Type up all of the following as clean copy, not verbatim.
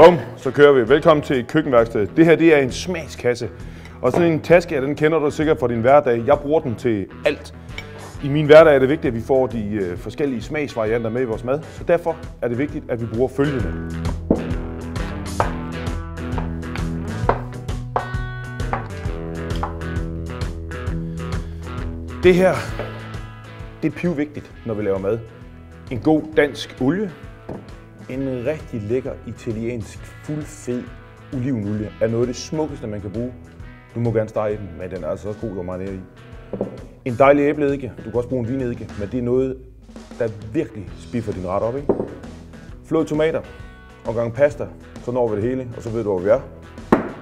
Bum, så kører vi. Velkommen til køkkenværkstedet. Det her det er en smagskasse. Og sådan en taske, den kender du sikkert fra din hverdag. Jeg bruger den til alt. I min hverdag er det vigtigt, at vi får de forskellige smagsvarianter med i vores mad. Så derfor er det vigtigt, at vi bruger følgende. Det her, det er pivvigtigt, når vi laver mad. En god dansk olie. En rigtig lækker italiensk fuldfed olivenolie er noget af det smukkeste, man kan bruge. Du må gerne stege den, men den er altså også god at marinere i. En dejlig æbleeddike. Du kan også bruge en vineddike, men det er noget, der virkelig spiffer din ret op, ikke? Flåede tomater og en gang pasta, så når vi det hele, og så ved du, hvor vi er.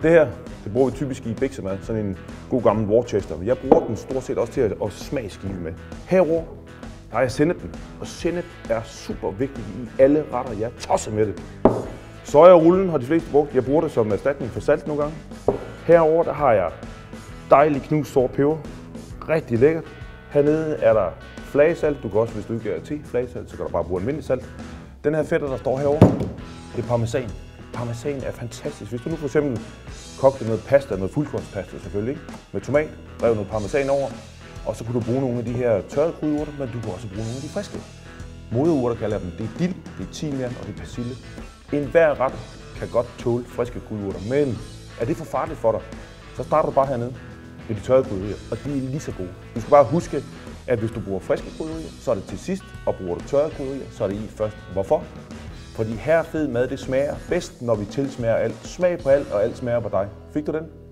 Det her, det bruger vi typisk i biksemad, sådan en god gammel Worcester. Jeg bruger den stort set også til at smagskive med. Herover der er sennepen, og sennep er super vigtigt i alle retter. Jeg tosser med det. Sojarullen har de fleste brugt. Jeg bruger det som erstatning for salt nogle gange. Herover der har jeg dejlig knust sort peber. Rigtig lækkert. Hernede er der flagesalt. Du kan også, hvis du ikke er til flagesalt, så kan du bare bruge almindelig salt. Den her fætter, der står herover, det er parmesan. Parmesan er fantastisk. Hvis du nu for eksempel kogte noget pasta, noget fuldkornspasta selvfølgelig, ikke? Med tomat, rev noget parmesan over, og så kunne du bruge nogle af de her tørrede krydderurter, men du kan også bruge nogle af de friske. Moderurter kalder jeg dem. Det er dild, det er timian og det er persille. Enhver ret kan godt tåle friske krydderurter, men er det for farligt for dig, så starter du bare hernede med de tørrede krydderier, og de er lige så gode. Du skal bare huske, at hvis du bruger friske krydderier, så er det til sidst, og bruger du tørrede krydderier, så er det i først. Hvorfor? Fordi her fed mad, det smager bedst, når vi tilsmager alt. Smag på alt, og alt smager på dig. Fik du den?